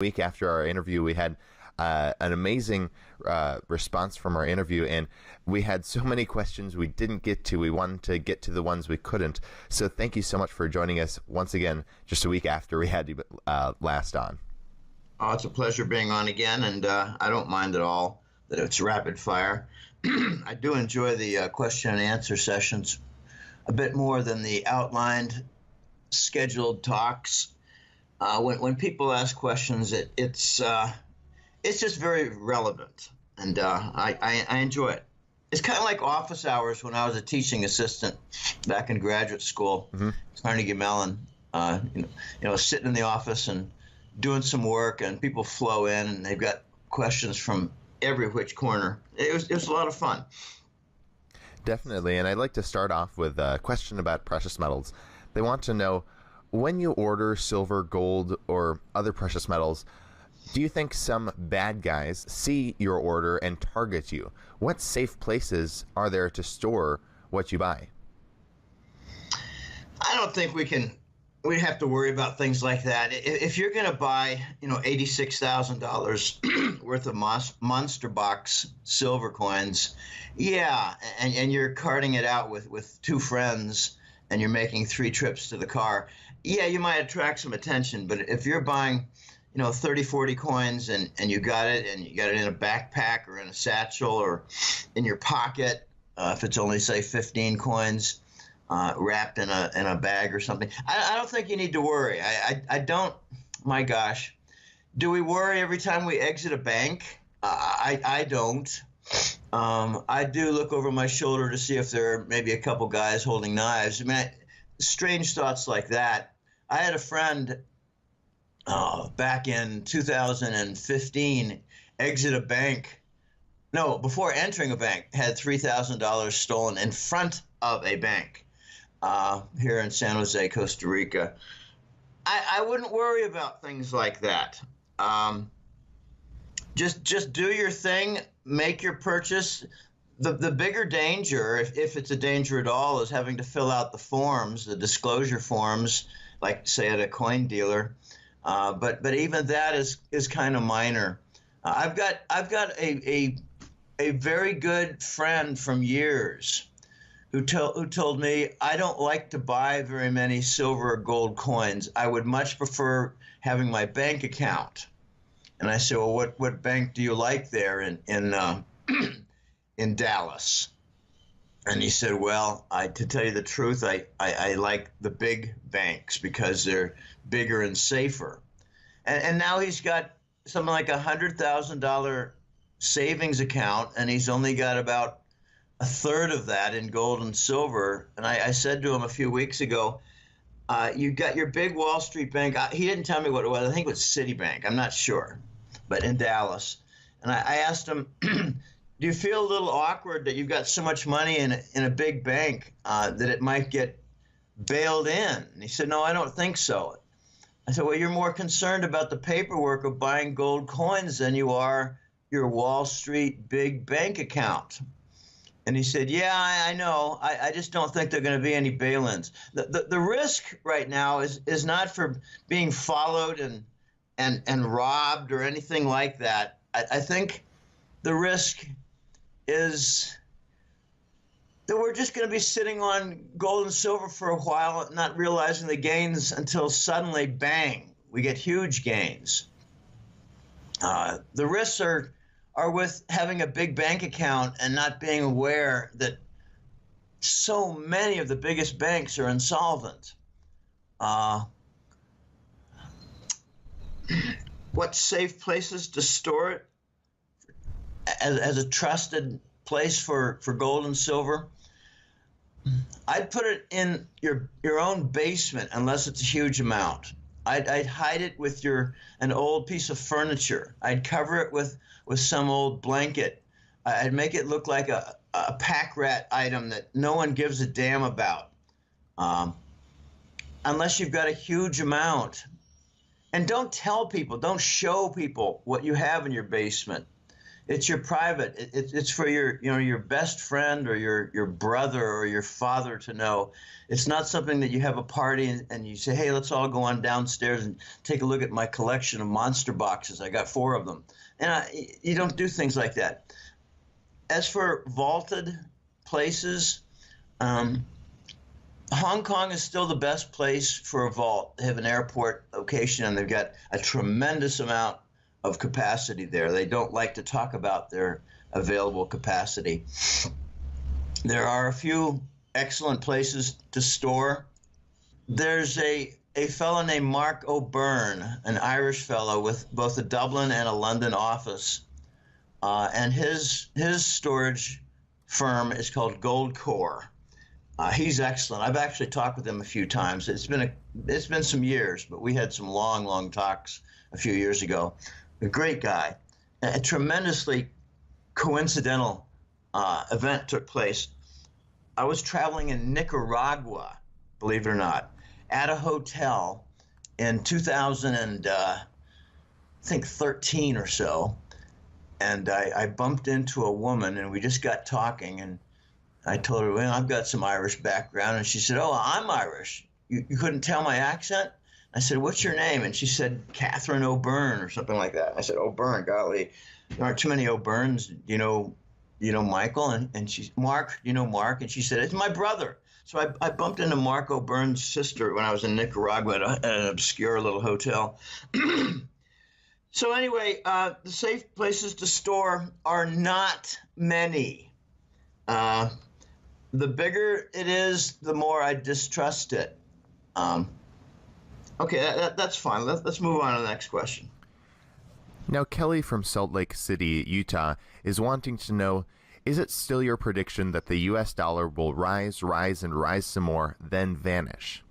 week after our interview, we had an amazing response from our interview, and we had so many questions we didn't get to. We wanted to get to the ones we couldn't. So thank you so much for joining us once again, just a week after we had you last on. Oh, it's a pleasure being on again, and I don't mind at all that it's rapid fire. I do enjoy the question and answer sessions a bit more than the outlined, scheduled talks. When people ask questions, it's just very relevant, and I enjoy it. It's kind of like office hours when I was a teaching assistant back in graduate school, Carnegie Mellon. Sitting in the office and doing some work, and people flow in, and they've got questions from every which corner. It was a lot of fun. Definitely, and I'd like to start off with a question about precious metals. They want to know, when you order silver, gold, or other precious metals, do you think some bad guys see your order and target you? What safe places are there to store what you buy? I don't think we have to worry about things like that. If you're going to buy, $86,000 worth of monster box silver coins, yeah, and you're carting it out with two friends, and you're making 3 trips to the car, yeah, you might attract some attention. But if you're buying, 30, 40 coins, and you got it in a backpack or in a satchel or in your pocket, if it's only, say, 15 coins, wrapped in a bag or something, I don't think you need to worry. I don't. My gosh, do we worry every time we exit a bank? I don't. I do look over my shoulder to see if there are maybe a couple guys holding knives. I mean, strange thoughts like that. I had a friend back in 2015 exit a bank. No, before entering a bank, had $3,000 stolen in front of a bank here in San Jose, Costa Rica. I wouldn't worry about things like that. Just do your thing, make your purchase. The bigger danger, if it's a danger at all, is having to fill out the forms, the disclosure forms, like say at a coin dealer. But even that is kind of minor. I've got a very good friend from years who told me, I don't like to buy very many silver or gold coins. I would much prefer having my bank account. And I said, well, what bank do you like there in Dallas? And he said, well, to tell you the truth, I like the big banks because they're bigger and safer. And now he's got something like $100,000 savings account, and he's only got about a third of that in gold and silver. And I said to him a few weeks ago, you got your big Wall Street bank. He didn't tell me what it was. I think it was Citibank. I'm not sure, but in Dallas. And I asked him, do you feel a little awkward that you've got so much money in a big bank that it might get bailed in? And he said, no, I don't think so. I said, well, you're more concerned about the paperwork of buying gold coins than you are your Wall Street big bank account. And he said, yeah, I know. I just don't think there are going to be any bail-ins. The risk right now is not for being followed and robbed or anything like that. I think the risk is that we're just going to be sitting on gold and silver for a while, not realizing the gains until suddenly, bang, we get huge gains. The risks are with having a big bank account and not being aware that so many of the biggest banks are insolvent. What safe places to store it as a trusted place for gold and silver? I'd put it in your own basement unless it's a huge amount. I'd hide it with an old piece of furniture. I'd cover it with some old blanket. I'd make it look like a pack rat item that no one gives a damn about, unless you've got a huge amount. And don't tell people, don't show people what you have in your basement. It's your private. It's for your, your best friend or your brother or your father to know. It's not something that you have a party and you say, hey, let's all go on downstairs and take a look at my collection of monster boxes. I got 4 of them. And you don't do things like that. As for vaulted places, Hong Kong is still the best place for a vault. They have an airport location and they've got a tremendous amount of capacity there. They don't like to talk about their available capacity. There are a few excellent places to store. There's a fellow named Mark O'Byrne, an Irish fellow with both a Dublin and a London office, and his storage firm is called Goldcore. He's excellent. I've actually talked with him a few times. It's been some years, but we had some long talks a few years ago. A great guy. A tremendously coincidental event took place. I was traveling in Nicaragua, believe it or not, at a hotel in 2013 or so, and I bumped into a woman, and we just got talking, and I told her, well, I've got some Irish background, and she said, oh, I'm Irish. You couldn't tell my accent? I said, what's your name? And she said, Catherine O'Byrne or something like that. I said, O'Byrne, golly, there aren't too many O'Byrnes. You know Michael? And she, Mark, you know Mark? And she said, it's my brother. So I bumped into Mark O'Byrne's sister when I was in Nicaragua at an obscure little hotel. So anyway, the safe places to store are not many. The bigger it is, the more I distrust it. Okay, that's fine. Let's move on to the next question. Now, Kelly from Salt Lake City, Utah, is wanting to know, is it still your prediction that the U.S. dollar will rise, and rise some more, then vanish?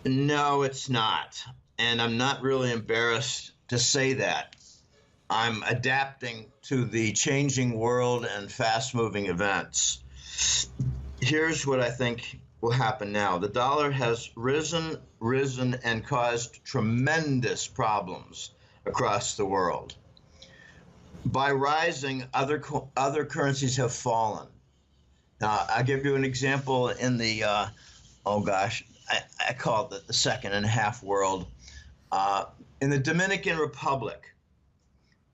No, it's not. And I'm not really embarrassed to say that. I'm adapting to the changing world and fast-moving events. Here's what I think will happen now. The dollar has risen, and caused tremendous problems across the world. By rising, other currencies have fallen. Now, I'll give you an example in the, I call it the second and a half world. In the Dominican Republic,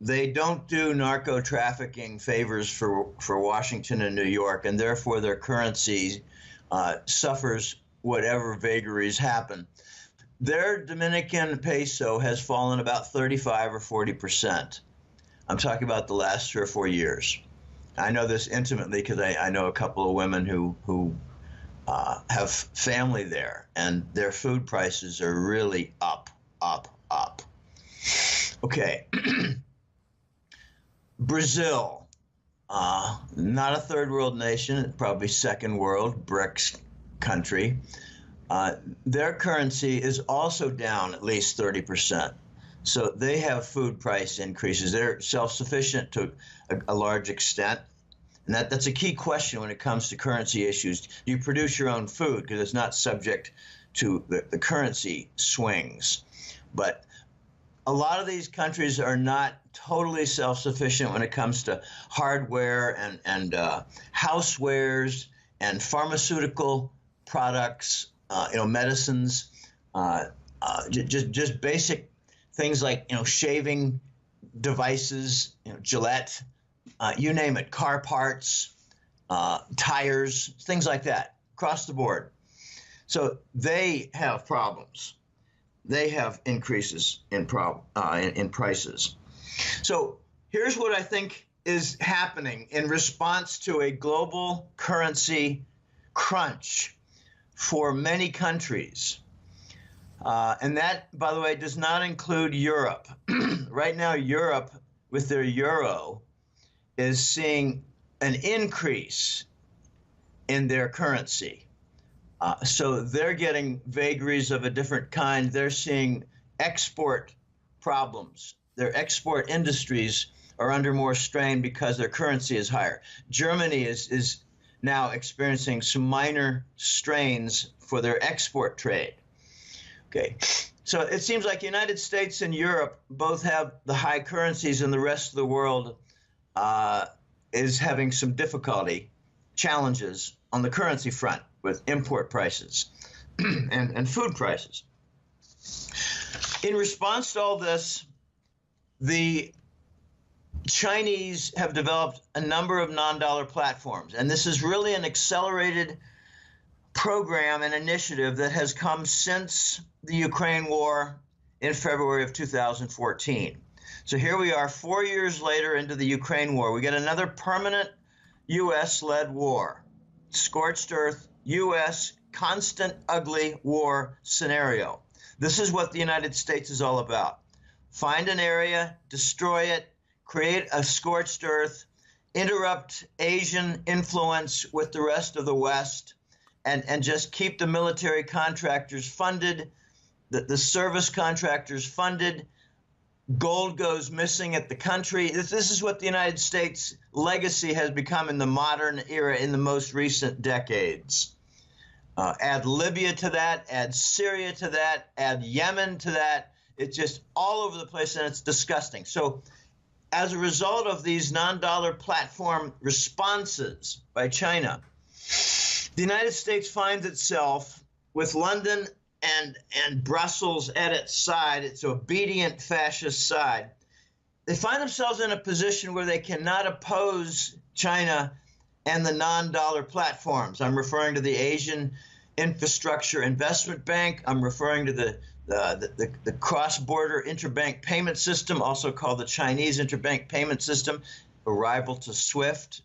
they don't do narco trafficking favors for Washington and New York, and therefore their currency suffers whatever vagaries happen. Their Dominican peso has fallen about 35 or 40%. I'm talking about the last 3 or 4 years. I know this intimately because I know a couple of women who have family there, and their food prices are really up. Okay. Brazil, not a third world nation, probably second world, BRICS country. Their currency is also down at least 30%. So they have food price increases. They're self-sufficient to a large extent. And that's a key question when it comes to currency issues. You produce your own food because it's not subject to the currency swings. But a lot of these countries are not totally self-sufficient when it comes to hardware and housewares and pharmaceutical products, medicines, just basic things like, shaving devices, Gillette, you name it, car parts, tires, things like that, across the board. So they have problems. They have increases in prices. So here's what I think is happening in response to a global currency crunch for many countries. And that, by the way, does not include Europe. Right now, Europe, with their euro, is seeing an increase in their currency. So they're getting vagaries of a different kind. They're seeing export problems. Their export industries are under more strain because their currency is higher. Germany is now experiencing some minor strains for their export trade. Okay. So it seems like the United States and Europe both have the high currencies, and the rest of the world is having some difficulty, challenges on the currency front with import prices and food prices. In response to all this, the Chinese have developed a number of non-dollar platforms, and this is really an accelerated program and initiative that has come since the Ukraine war in February of 2014. So here we are 4 years later into the Ukraine war. We get another permanent U.S.-led war, scorched earth, U.S. constant ugly war scenario. This is what the United States is all about. Find an area, destroy it, create a scorched earth, interrupt Asian influence with the rest of the West, and just keep the military contractors funded, the service contractors funded. Gold goes missing at the country. This is what the United States legacy has become in the modern era in the most recent decades. Add Libya to that, add Syria to that, add Yemen to that. It's just all over the place, and it's disgusting. So as a result of these non-dollar platform responses by China, the United States finds itself with London and Brussels at its side, its obedient fascist side. They find themselves in a position where they cannot oppose China and the non-dollar platforms. I'm referring to the Asian Infrastructure Investment Bank. I'm referring to the cross-border interbank payment system, also called the Chinese interbank payment system, a rival to SWIFT,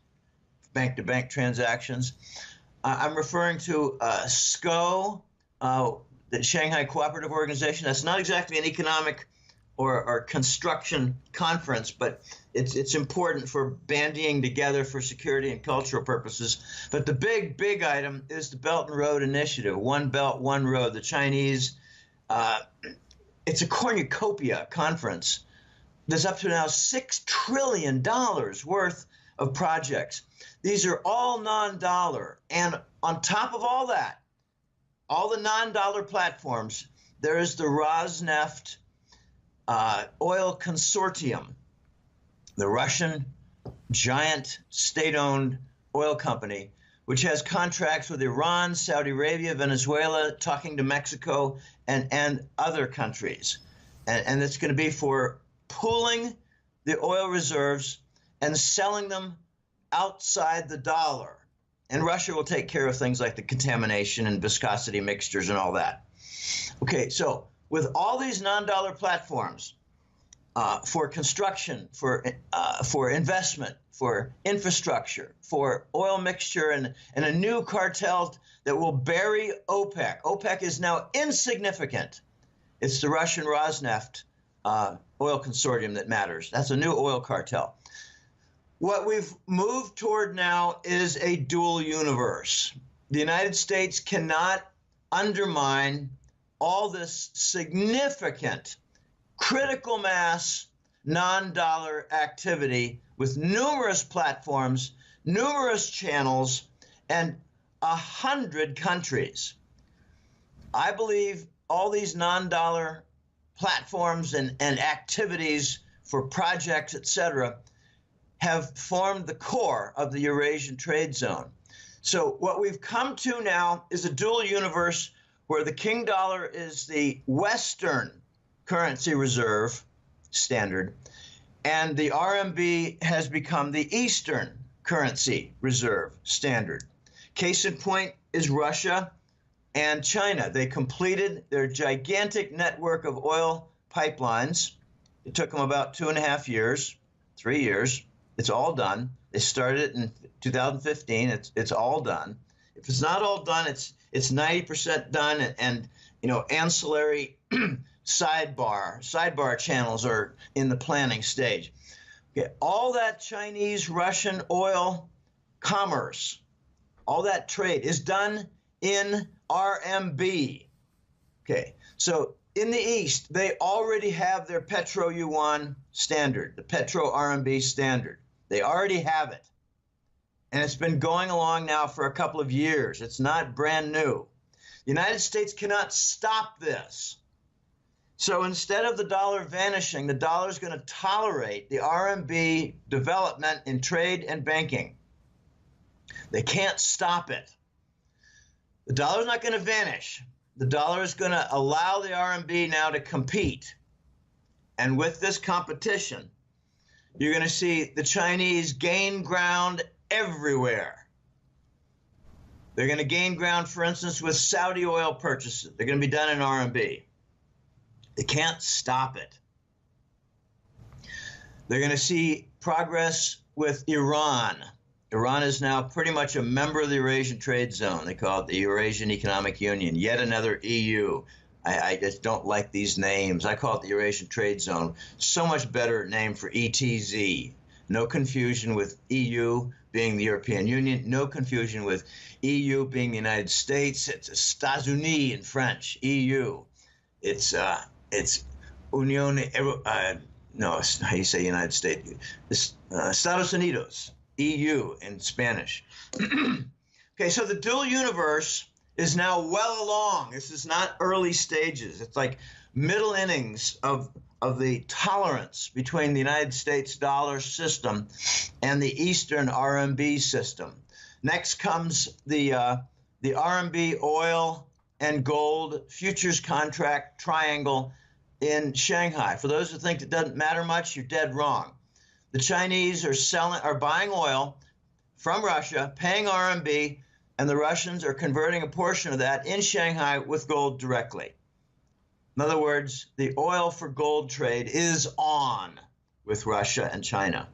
bank-to-bank transactions. I'm referring to SCO, the Shanghai Cooperative Organization. That's not exactly an economic or construction conference, but it's important for bandying together for security and cultural purposes. But the big item is the Belt and Road Initiative, One Belt, One Road. The Chinese, it's a cornucopia conference. There's up to now $6 trillion worth of projects. These are all non-dollar. And on top of all that, all the non-dollar platforms, there is the Rosneft oil consortium, the Russian giant state-owned oil company, which has contracts with Iran, Saudi Arabia, Venezuela, talking to Mexico and other countries. And it's going to be for pooling the oil reserves and selling them outside the dollar. And Russia will take care of things like the contamination and viscosity mixtures and all that. Okay, so with all these non-dollar platforms for construction, for investment, for infrastructure, for oil mixture, and a new cartel that will bury OPEC. OPEC is now insignificant. It's the Russian Rosneft oil consortium that matters. That's a new oil cartel. What we've moved toward now is a dual universe. The United States cannot undermine all this significant, critical mass, non-dollar activity with numerous platforms, numerous channels, and 100 countries. I believe all these non-dollar platforms and activities for projects, etc., have formed the core of the Eurasian trade zone. So what we've come to now is a dual universe where the king dollar is the Western currency reserve standard, and the RMB has become the Eastern currency reserve standard. Case in point is Russia and China. They completed their gigantic network of oil pipelines. It took them about 2.5 years, 3 years. It's all done. They started it in 2015. It's all done. If it's not all done, it's 90% done, and ancillary sidebar channels are in the planning stage. Okay, all that Chinese Russian oil commerce, all that trade is done in RMB. Okay, so in the East, they already have their Petro Yuan standard, the Petro RMB standard. They already have it. And it's been going along now for a couple of years. It's not brand new. The United States cannot stop this. So instead of the dollar vanishing, the dollar is going to tolerate the RMB development in trade and banking. They can't stop it. The dollar is not going to vanish. The dollar is going to allow the RMB now to compete. And with this competition, you're going to see the Chinese gain ground everywhere. They're going to gain ground, for instance, with Saudi oil purchases. They're going to be done in RMB. They can't stop it. They're going to see progress with Iran. Iran is now pretty much a member of the Eurasian Trade Zone. They call it the Eurasian Economic Union, yet another EU. I just don't like these names. I call it the Eurasian Trade Zone. So much better name for ETZ. No confusion with EU being the European Union. No confusion with EU being the United States. It's États-Unis in French, EU. It's Union, no, it's how you say United States. Estados Unidos, EU in Spanish. Okay, so the dual universe is now well along. This is not early stages. It's like middle innings of the tolerance between the United States dollar system and the Eastern RMB system. Next comes the RMB oil and gold futures contract triangle in Shanghai. For those who think it doesn't matter much, you're dead wrong. The Chinese are buying oil from Russia, paying RMB, and the Russians are converting a portion of that in Shanghai with gold directly. In other words, the oil for gold trade is on with Russia and China.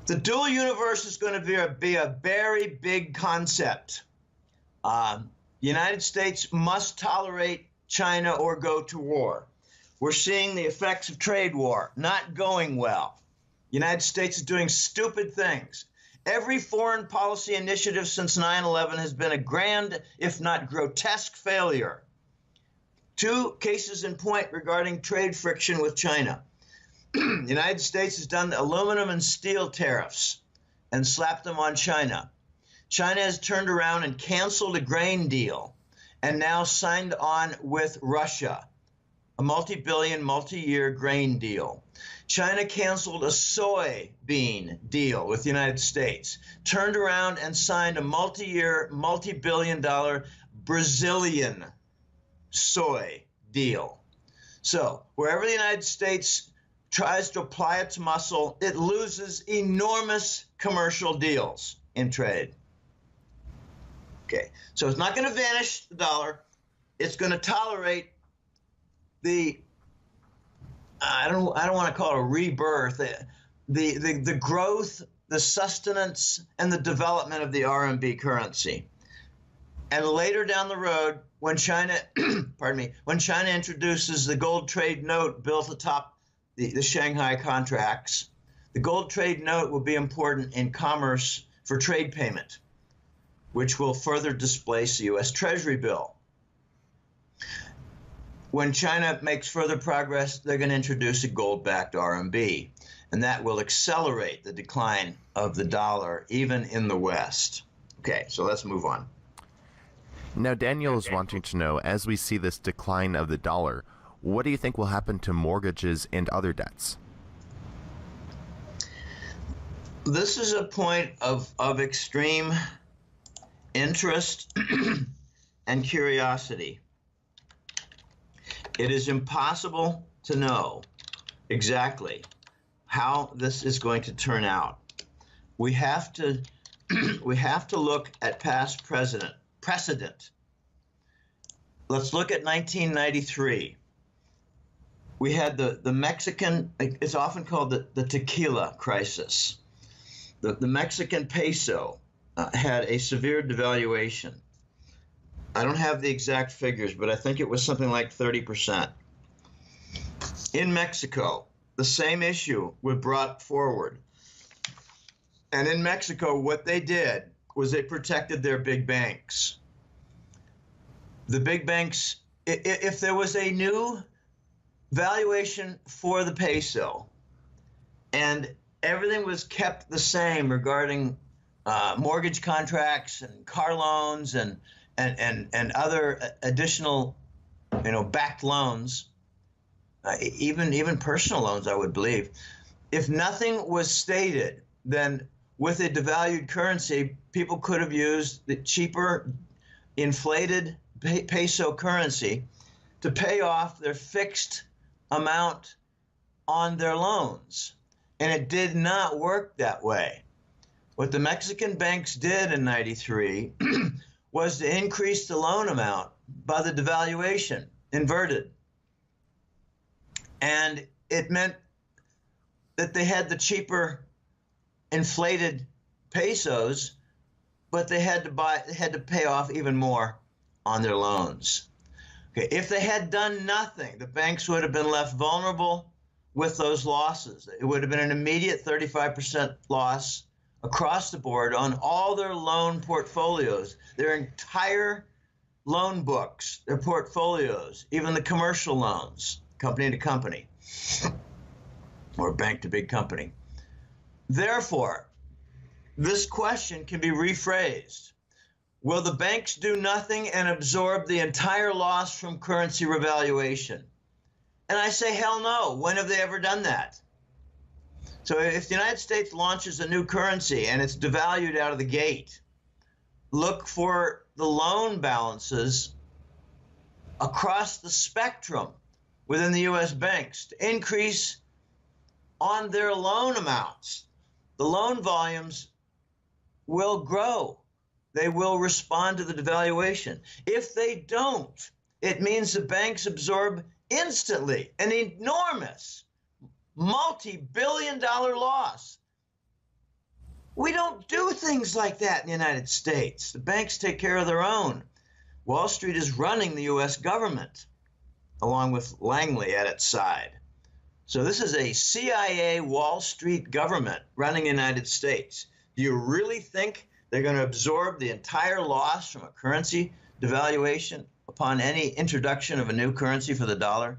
The dual universe is going to be a very big concept. The United States must tolerate China or go to war. We're seeing the effects of trade war not going well. The United States is doing stupid things. Every foreign policy initiative since 9/11 has been a grand, if not grotesque, failure. Two cases in point regarding trade friction with China. The United States has done aluminum and steel tariffs and slapped them on China. China has turned around and canceled a grain deal and now signed on with Russia, a multi-billion, multi-year grain deal. China canceled a soybean deal with the United States, turned around and signed a multi-year, multi-billion-dollar Brazilian soy deal. So wherever the United States tries to apply its muscle, it loses enormous commercial deals in trade. Okay, so it's not going to vanish the dollar. It's going to tolerate the, I don't want to call it a rebirth, the growth, the sustenance, and the development of the RMB currency. And later down the road, when China, when China introduces the gold trade note built atop the Shanghai contracts, the gold trade note will be important in commerce for trade payment, which will further displace the U.S. Treasury bill. When China makes further progress, they're going to introduce a gold-backed RMB, and that will accelerate the decline of the dollar, even in the West. Okay, so let's move on. Now, Daniel is wanting to know, as we see this decline of the dollar, what do you think will happen to mortgages and other debts? This is a point of extreme interest and curiosity. It is impossible to know exactly how this is going to turn out. We have to look at past precedent. Let's look at 1993. We had the Mexican, it's often called the tequila crisis. The Mexican peso had a severe devaluation. I don't have the exact figures, but I think it was something like 30%. In Mexico, the same issue was brought forward. And in Mexico, what they did was they protected their big banks. The big banks, if there was a new valuation for the peso and everything was kept the same regarding mortgage contracts and car loans and other additional, backed loans, even personal loans, I would believe. If nothing was stated, then with a devalued currency, people could have used the cheaper inflated peso currency to pay off their fixed amount on their loans. And it did not work that way. What the Mexican banks did in 93 was to increase the loan amount by the devaluation, inverted. And it meant that they had the cheaper inflated pesos, but they had to pay off even more on their loans. Okay, if they had done nothing, the banks would have been left vulnerable with those losses. It would have been an immediate 35% loss across the board on all their loan portfolios, their entire loan books, their portfolios, even the commercial loans, company to company, or bank to big company. Therefore, this question can be rephrased. Will the banks do nothing and absorb the entire loss from currency revaluation? And I say, hell no. When have they ever done that? So if the United States launches a new currency and it's devalued out of the gate, look for the loan balances across the spectrum within the U.S. banks to increase on their loan amounts. The loan volumes will grow. They will respond to the devaluation. If they don't, it means the banks absorb instantly an enormous multi-billion-dollar loss. We don't do things like that in the United States. The banks take care of their own. Wall Street is running the U.S. government, along with Langley at its side. So this is a CIA Wall Street government running the United States. Do you really think they're going to absorb the entire loss from a currency devaluation upon any introduction of a new currency for the dollar?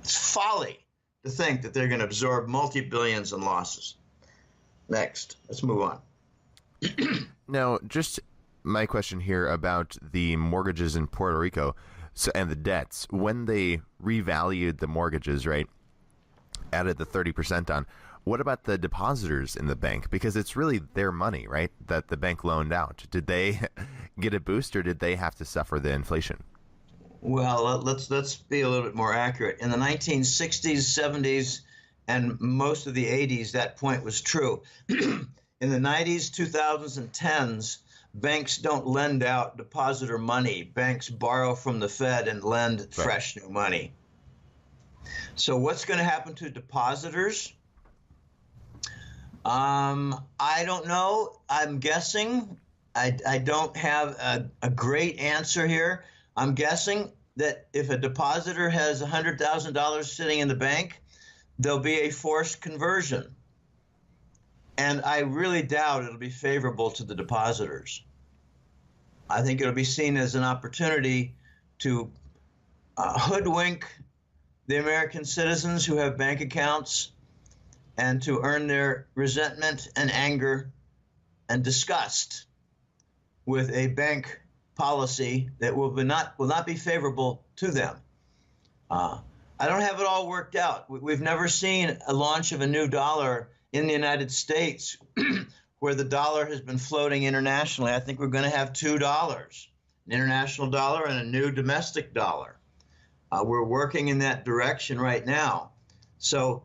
It's folly to think that they're going to absorb multi-billions in losses. Next, let's move on. Now, just my question here about the mortgages in Puerto Rico and the debts. When they revalued the mortgages, right, added the 30% on, what about the depositors in the bank? Because it's really their money, right, that the bank loaned out. Did they get a boost, or did they have to suffer the inflation? Well, let's be a little bit more accurate. In the 1960s, 70s, and most of the 80s, that point was true. In the 90s, 2000s, and 10s, banks don't lend out depositor money. Banks borrow from the Fed and lend fresh new money. So what's going to happen to depositors? I don't know. I'm guessing. I don't have a great answer here. I'm guessing that if a depositor has $100,000 sitting in the bank, there'll be a forced conversion. And I really doubt it'll be favorable to the depositors. I think it'll be seen as an opportunity to hoodwink the American citizens who have bank accounts and to earn their resentment and anger and disgust with a bank policy that will not be favorable to them. I don't have it all worked out. We've never seen a launch of a new dollar in the United States where the dollar has been floating internationally. I think we're going to have $2, an international dollar and a new domestic dollar. We're working in that direction right now. So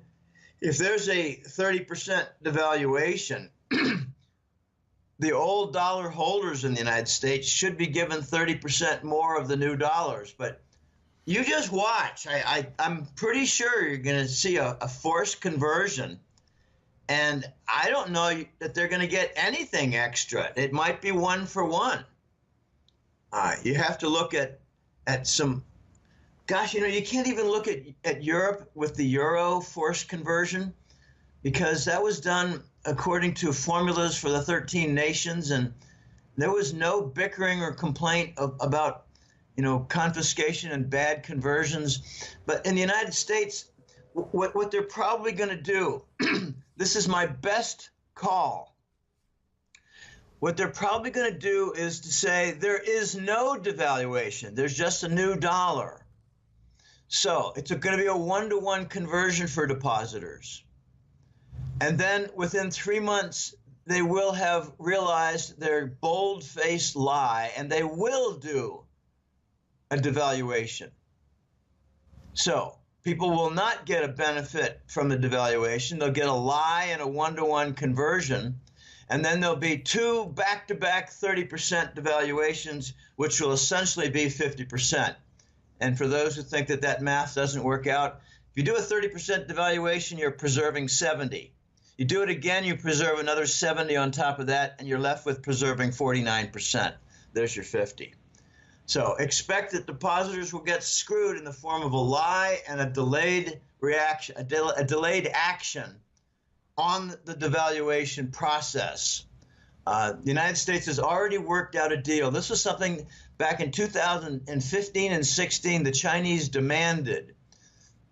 if there's a 30% devaluation, the old dollar holders in the United States should be given 30% more of the new dollars. But you just watch. I'm pretty sure you're going to see a forced conversion. And I don't know that they're going to get anything extra. It might be one for one. You have to look at some, gosh, you can't even look at Europe with the euro forced conversion, because that was done according to formulas for the 13 nations, and there was no bickering or complaint about, confiscation and bad conversions. But in the United States, what they're probably going to do, this is my best call. What they're probably going to do is to say there is no devaluation. There's just a new dollar. So it's going to be a one-to-one conversion for depositors. And then within 3 months, they will have realized their bold-faced lie, and they will do a devaluation. So people will not get a benefit from the devaluation. They'll get a lie and a one-to-one conversion. And then there'll be 2 back-to-back 30% devaluations, which will essentially be 50%. And for those who think that that math doesn't work out, if you do a 30% devaluation, you're preserving 70. You do it again, you preserve another 70 on top of that, and you're left with preserving 49%. There's your 50. So expect that depositors will get screwed in the form of a lie and a delayed reaction, a delayed action on the devaluation process. The United States has already worked out a deal. This was something back in 2015 and 16 the Chinese demanded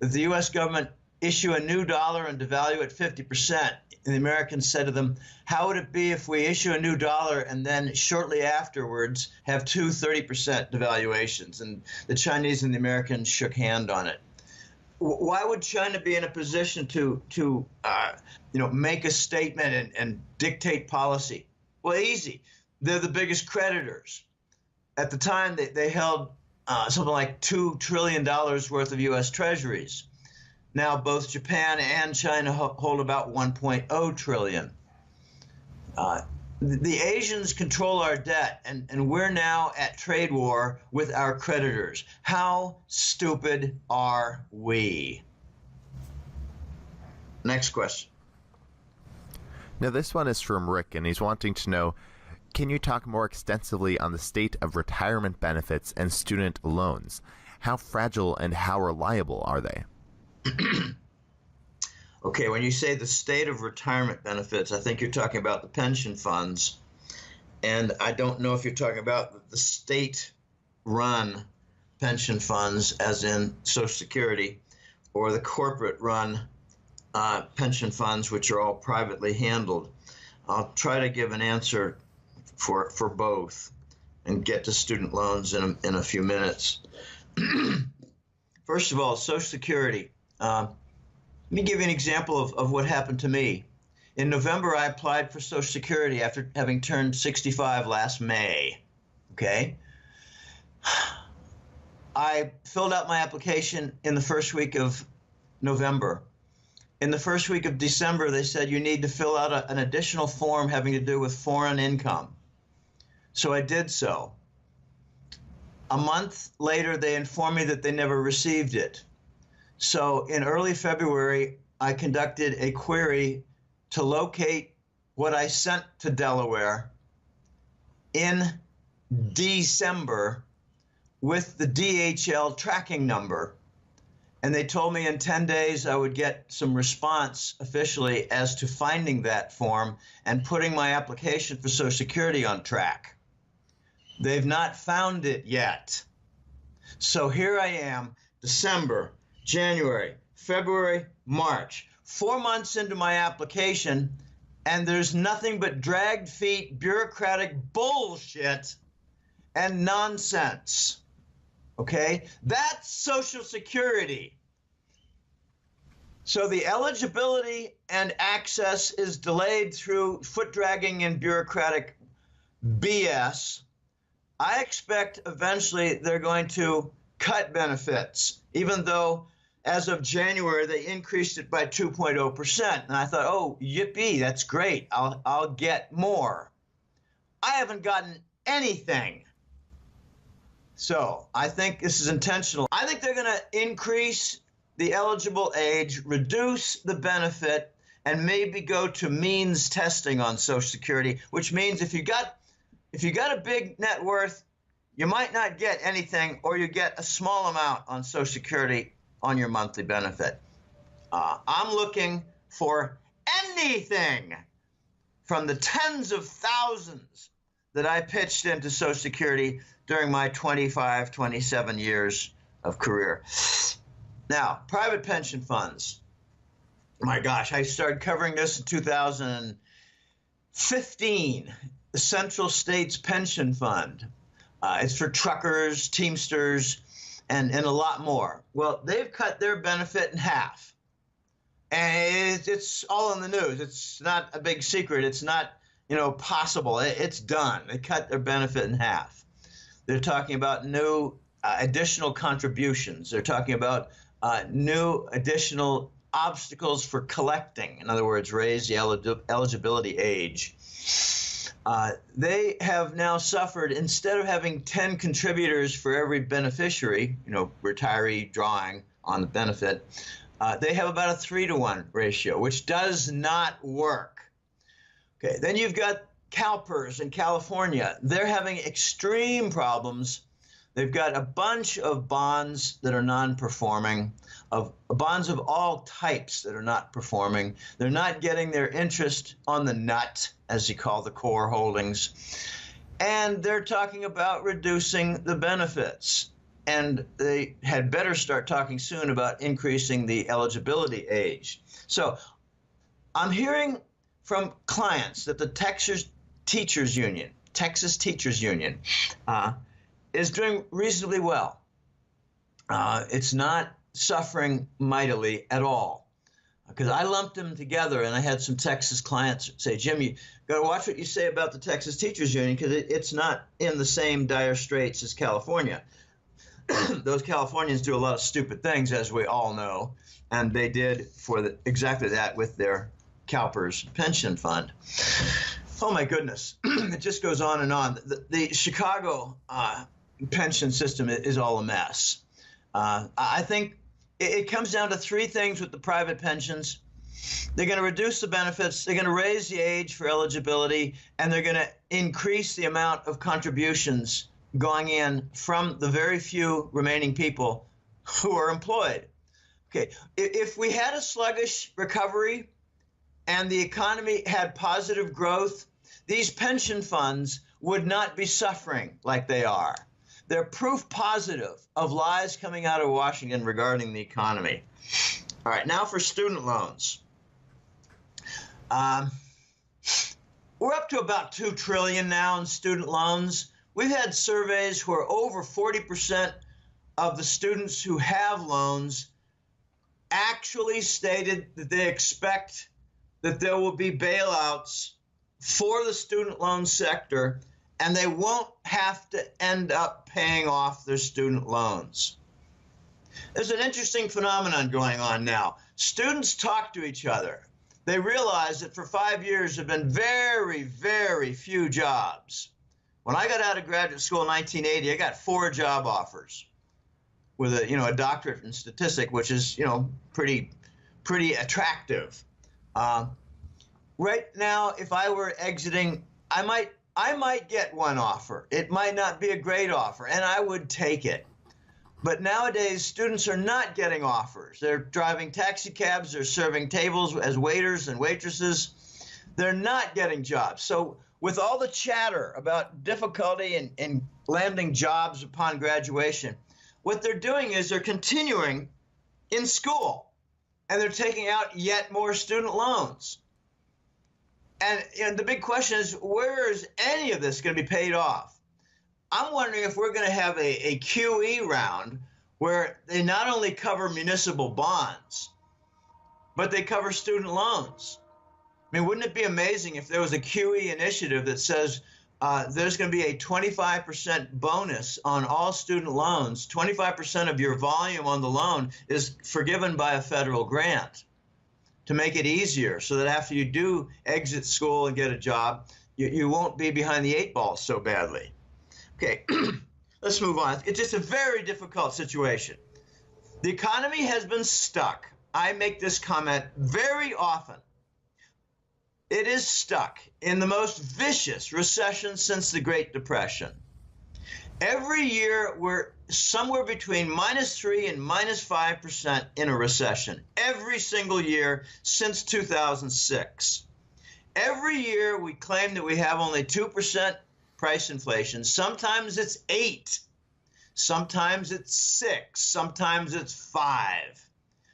that the U.S. government issue a new dollar and devalue it 50%. And the Americans said to them, how would it be if we issue a new dollar and then shortly afterwards have 2 30% devaluations? And the Chinese and the Americans shook hand on it. Why would China be in a position to make a statement and dictate policy? Well, easy. They're the biggest creditors. At the time, they held something like $2 trillion worth of U.S. treasuries. Now, both Japan and China hold about 1.0 trillion. The Asians control our debt, and we're now at trade war with our creditors. How stupid are we? Next question. Now, this one is from Rick, and he's wanting to know, can you talk more extensively on the state of retirement benefits and student loans? How fragile and how reliable are they? Okay, when you say the state of retirement benefits, I think you're talking about the pension funds. And I don't know if you're talking about the state-run pension funds, as in Social Security, or the corporate-run pension funds, which are all privately handled. I'll try to give an answer for both and get to student loans in a few minutes. First of all, Social Security. Let me give you an example of what happened to me. In November, I applied for Social Security after having turned 65 last May. Okay? I filled out my application in the first week of November. In the first week of December, they said you need to fill out an additional form having to do with foreign income. So I did so. A month later, they informed me that they never received it. So in early February, I conducted a query to locate what I sent to Delaware in December with the DHL tracking number. And they told me in 10 days I would get some response officially as to finding that form and putting my application for Social Security on track. They've not found it yet. So here I am, December, January, February, March, 4 months into my application, and there's nothing but dragged feet, bureaucratic bullshit, and nonsense. Okay? That's Social Security. So the eligibility and access is delayed through foot dragging and bureaucratic BS. I expect eventually they're going to cut benefits, even though as of January they increased it by 2.0%. And I thought, oh, yippee, that's great. I'll get more. I haven't gotten anything. So I think this is intentional. I think they're going to increase the eligible age, reduce the benefit, and maybe go to means testing on Social Security, which means if you got a big net worth, you might not get anything, or you get a small amount on Social Security on your monthly benefit. I'm looking for anything from the tens of thousands that I pitched into Social Security during my 25, 27 years of career. Now, private pension funds. My gosh, I started covering this in 2015. The Central States Pension Fund. It's for truckers, Teamsters, and a lot more. Well, they've cut their benefit in half. And it's all in the news. It's not a big secret. It's not, possible. It's done. They cut their benefit in half. They're talking about new additional contributions. They're talking about new additional obstacles for collecting. In other words, raise the eligibility age. They have now suffered, instead of having 10 contributors for every beneficiary, retiree drawing on the benefit, they have about a 3-to-1 ratio, which does not work. Okay, then you've got CalPERS in California. They're having extreme problems. They've got a bunch of bonds that are non-performing, of bonds of all types that are not performing. They're not getting their interest on the nut, as you call the core holdings. And they're talking about reducing the benefits. And they had better start talking soon about increasing the eligibility age. So I'm hearing from clients that the Texas Teachers Union is doing reasonably well. It's not suffering mightily at all. Because I lumped them together, and I had some Texas clients say, Jim, you got to watch what you say about the Texas Teachers Union, because it's not in the same dire straits as California. Those Californians do a lot of stupid things, as we all know, and they did exactly that with their CalPERS pension fund. Oh, my goodness. It just goes on and on. The Chicago pension system is all a mess. I think it comes down to 3 things with the private pensions. They're going to reduce the benefits, they're going to raise the age for eligibility, and they're going to increase the amount of contributions going in from the very few remaining people who are employed. Okay, if we had a sluggish recovery and the economy had positive growth, these pension funds would not be suffering like they are. They're proof positive of lies coming out of Washington regarding the economy. All right, now for student loans. We're up to about $2 trillion now in student loans. We've had surveys where over 40% of the students who have loans actually stated that they expect that there will be bailouts for the student loan sector, and they won't have to end up paying off their student loans. There's an interesting phenomenon going on now. Students talk to each other. They realize that for 5 years there have been very, very few jobs. When I got out of graduate school in 1980, I got 4 job offers with a doctorate in statistics, which is, pretty attractive. Right now, if I were exiting, I might get one offer. It might not be a great offer, and I would take it. But nowadays, students are not getting offers. They're driving taxi cabs. They're serving tables as waiters and waitresses. They're not getting jobs. So with all the chatter about difficulty in landing jobs upon graduation, what they're doing is they're continuing in school, and they're taking out yet more student loans. And the big question is, where is any of this going to be paid off? I'm wondering if we're going to have a QE round where they not only cover municipal bonds, but they cover student loans. I mean, wouldn't it be amazing if there was a QE initiative that says there's going to be a 25% bonus on all student loans. 25% of your volume on the loan is forgiven by a federal grant to make it easier so that after you do exit school and get a job, you won't be behind the 8 ball so badly. Okay, let's move on. It's just a very difficult situation. The economy has been stuck. I make this comment very often. It is stuck in the most vicious recession since the Great Depression. Every year, we're somewhere between -3 and -5% in a recession. Every single year since 2006. Every year, we claim that we have only 2% price inflation. Sometimes it's 8. Sometimes it's 6. Sometimes it's 5.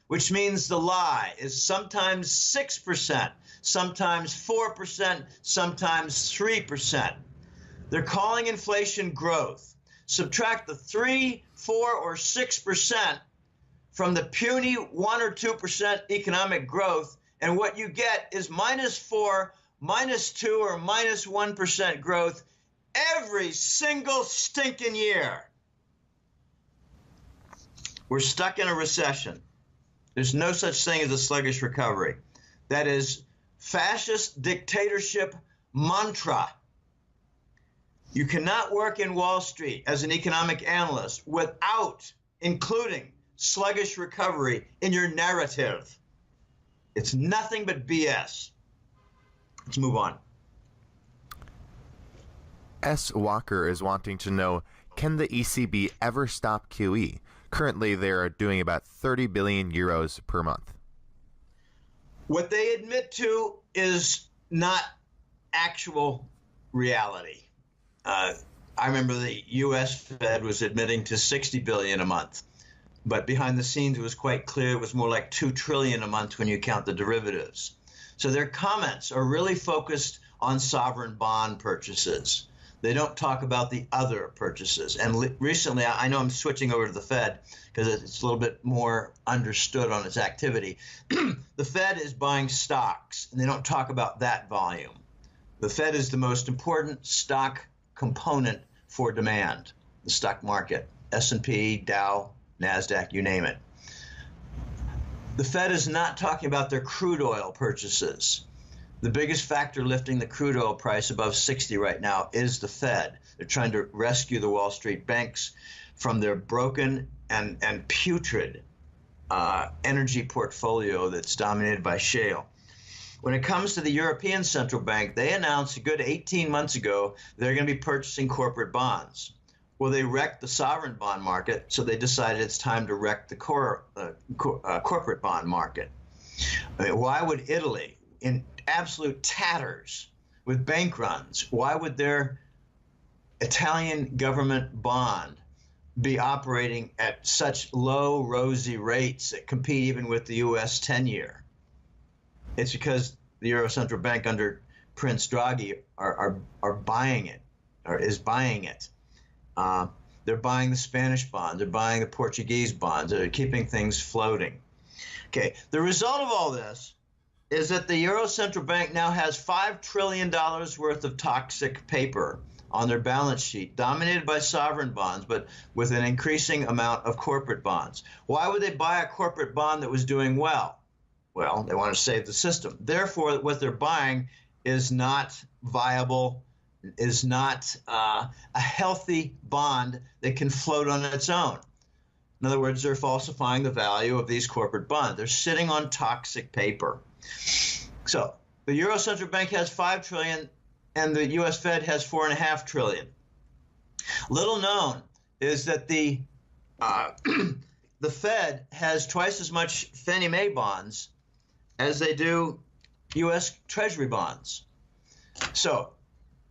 Which means the lie is sometimes 6%. Sometimes 4%, sometimes 3%. They're calling inflation growth. Subtract the 3 4 or 6% from the puny 1 or 2% economic growth, and what you get is -4, -2, or -1% growth every single stinking year. We're stuck in a recession. There's no such thing as a sluggish recovery. That is fascist dictatorship mantra. You cannot work in Wall Street as an economic analyst without including sluggish recovery in your narrative. It's nothing but BS. Let's move on. S. Walker is wanting to know, can the ECB ever stop QE? Currently, they are doing about 30 billion euros per month. What they admit to is not actual reality. I remember the U.S. Fed was admitting to 60 billion a month, but behind the scenes it was quite clear it was more like 2 trillion a month when you count the derivatives. So their comments are really focused on sovereign bond purchases. They don't talk about the other purchases. And recently, I know I'm switching over to the Fed because it's a little bit more understood on its activity. The Fed is buying stocks, and they don't talk about that volume. The Fed is the most important stock component for demand, the stock market, S&P, Dow, NASDAQ, you name it. The Fed is not talking about their crude oil purchases. The biggest factor lifting the crude oil price above 60 right now is the Fed. They're trying to rescue the Wall Street banks from their broken and putrid energy portfolio that's dominated by shale. When it comes to the European Central Bank, they announced a good 18 months ago they're going to be purchasing corporate bonds. Well, they wrecked the sovereign bond market, so they decided it's time to wreck the corporate bond market. I mean, why would Italy, in absolute tatters with bank runs, why would their Italian government bond be operating at such low, rosy rates that compete even with the U.S. 10-year? It's because the Euro Central Bank under Prince Draghi are buying it, or is buying it. They're buying the Spanish bonds. They're buying the Portuguese bonds. They're keeping things floating. Okay, the result of all this is that the Euro Central Bank now has $5 trillion worth of toxic paper on their balance sheet, dominated by sovereign bonds, but with an increasing amount of corporate bonds. Why would they buy a corporate bond that was doing well? Well, they want to save the system. Therefore, what they're buying is not viable, is not a healthy bond that can float on its own. In other words, they're falsifying the value of these corporate bonds. They're sitting on toxic paper. So the Euro Central Bank has $5 trillion and the U.S. Fed has $4.5 trillion. Little known is that the Fed has twice as much Fannie Mae bonds as they do U.S. Treasury bonds. So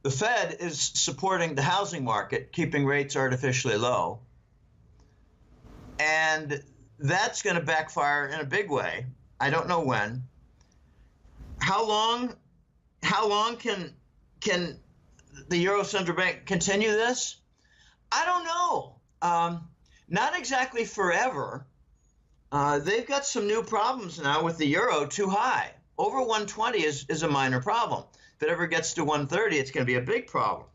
the Fed is supporting the housing market, keeping rates artificially low. And that's going to backfire in a big way. I don't know when. How long can the Euro Central Bank continue this? I don't know. Not exactly forever. They've got some new problems now with the euro too high. Over 120 is a minor problem. If it ever gets to 130, it's going to be a big problem.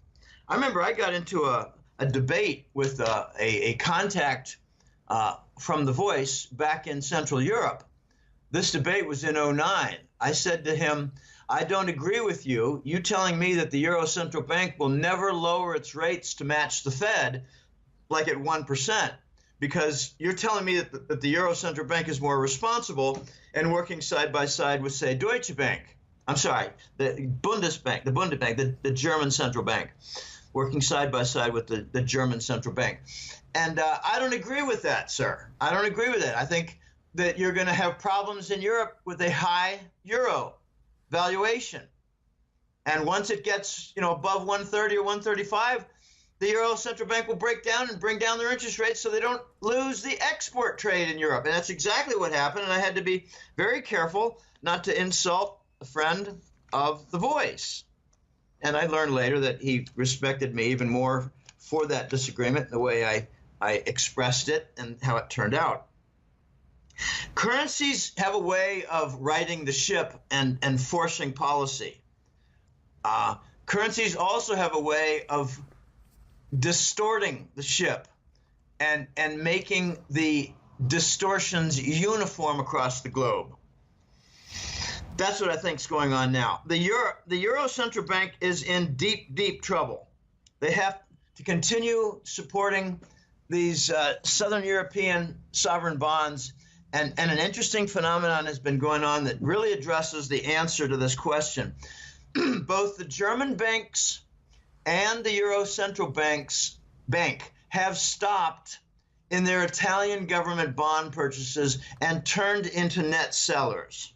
I remember I got into a debate with a contact from The Voice back in Central Europe. This debate was in 2009. I said to him, I don't agree with you. You telling me that the Euro Central Bank will never lower its rates to match the Fed like at 1%, because you're telling me that the Euro Central Bank is more responsible and working side by side with, say, Deutsche Bank. I'm sorry, the Bundesbank, the German central bank, working side by side with the German central bank. And I don't agree with that, sir. I don't agree with it. I think that you're going to have problems in Europe with a high euro valuation. And once it gets, above 130 or 135, the Euro Central Bank will break down and bring down their interest rates so they don't lose the export trade in Europe. And that's exactly what happened. And I had to be very careful not to insult a friend of The Voice. And I learned later that he respected me even more for that disagreement, the way I expressed it and how it turned out. Currencies have a way of righting the ship and forcing policy. Currencies also have a way of distorting the ship and making the distortions uniform across the globe. That's what I think is going on now. The Euro Central Bank is in deep, deep trouble. They have to continue supporting these Southern European sovereign bonds. And an interesting phenomenon has been going on that really addresses the answer to this question. Both the German banks and the Euro Central Bank have stopped in their Italian government bond purchases and turned into net sellers.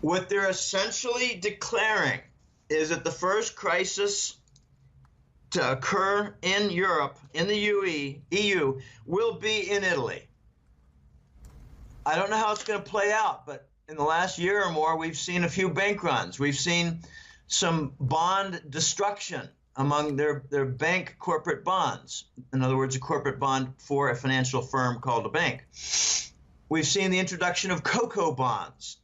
What they're essentially declaring is that the first crisis to occur in Europe, in the EU, will be in Italy. I don't know how it's going to play out, but in the last year or more, we've seen a few bank runs. We've seen some bond destruction among their bank corporate bonds. In other words, a corporate bond for a financial firm called a bank. We've seen the introduction of cocoa bonds,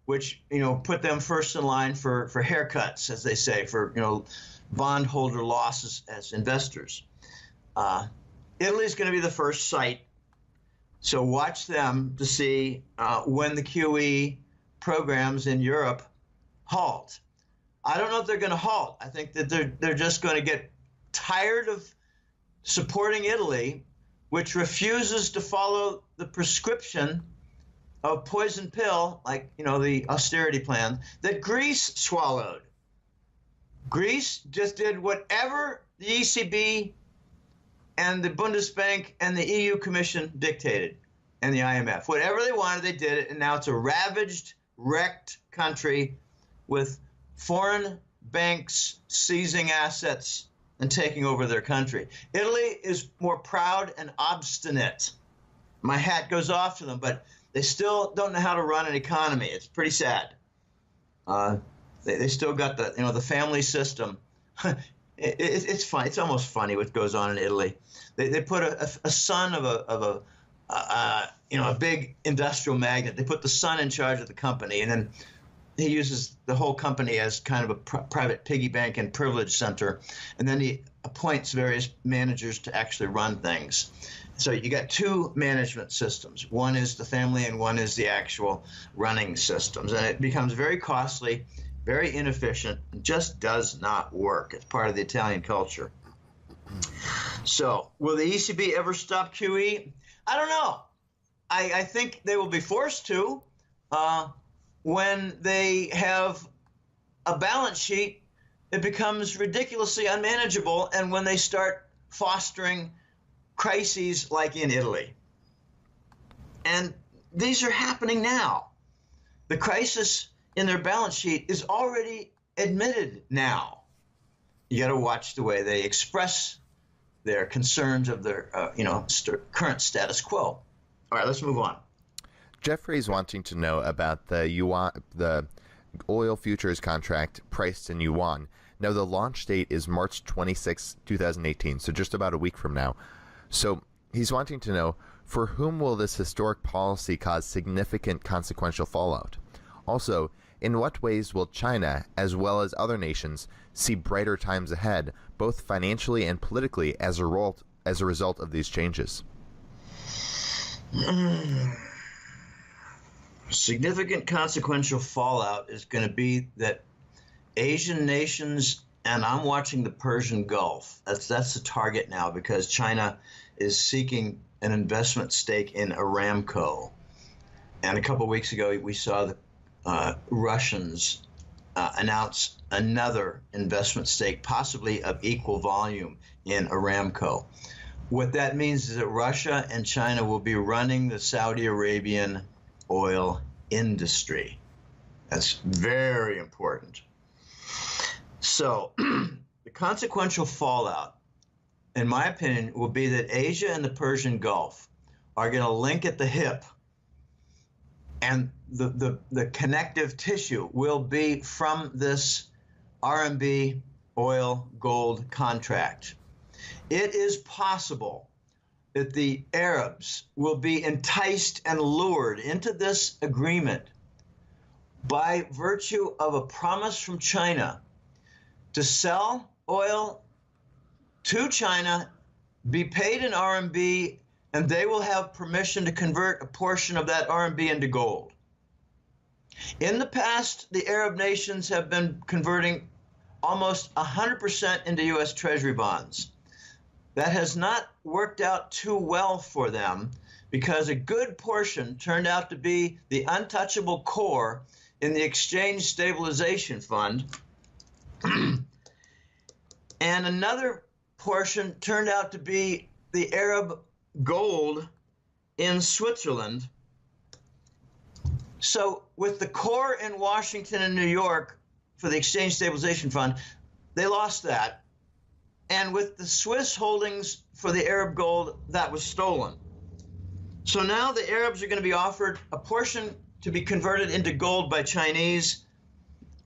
which put them first in line for haircuts, as they say, for bondholder losses as investors. Italy is going to be the first site. So watch them to see when the QE programs in Europe halt. I don't know if they're going to halt. I think that they're just going to get tired of supporting Italy, which refuses to follow the prescription of poison pill, like the austerity plan that Greece swallowed. Greece just did whatever the ECB and the Bundesbank and the EU Commission dictated, and the IMF. Whatever they wanted, they did it, and now it's a ravaged, wrecked country with foreign banks seizing assets and taking over their country. Italy is more proud and obstinate. My hat goes off to them, but they still don't know how to run an economy. It's pretty sad. They still got the family system. It's funny. It's almost funny what goes on in Italy. They put a son of a big industrial magnate. They put the son in charge of the company, and then he uses the whole company as kind of a private piggy bank and privilege center, and then he appoints various managers to actually run things. So you got two management systems. One is the family, and one is the actual running systems, and it becomes very costly, very inefficient, and just does not work. It's part of the Italian culture. So will the ECB ever stop QE? I don't know. I think they will be forced to when they have a balance sheet that becomes ridiculously unmanageable, and when they start fostering crises like in Italy. And these are happening now. The crisis in their balance sheet is already admitted now. You got to watch the way they express their concerns of their, current status quo. All right, let's move on. Jeffrey's wanting to know about the yuan, the oil futures contract priced in yuan. Now, the launch date is March 26, 2018, so just about a week from now. So he's wanting to know, for whom will this historic policy cause significant consequential fallout? Also, in what ways will China, as well as other nations, see brighter times ahead, both financially and politically, as a result of these changes? Significant consequential fallout is going to be that Asian nations, and I'm watching the Persian Gulf. That's the target now, because China is seeking an investment stake in Aramco. And a couple of weeks ago, we saw the Russians announce another investment stake, possibly of equal volume, in Aramco. What that means is that Russia and China will be running the Saudi Arabian oil industry. That's very important. So the consequential fallout, in my opinion, will be that Asia and the Persian Gulf are going to link at the hip, and the connective tissue will be from this RMB oil gold contract. It is possible that the Arabs will be enticed and lured into this agreement by virtue of a promise from China to sell oil to China, be paid in RMB, and they will have permission to convert a portion of that RMB into gold. In the past, the Arab nations have been converting almost 100% into U.S. Treasury bonds. That has not worked out too well for them because a good portion turned out to be the untouchable core in the Exchange Stabilization Fund, and another portion turned out to be the Arab gold in Switzerland. So with the core in Washington and New York for the Exchange Stabilization Fund, they lost that. And with the Swiss holdings for the Arab gold, that was stolen. So now the Arabs are going to be offered a portion to be converted into gold by Chinese,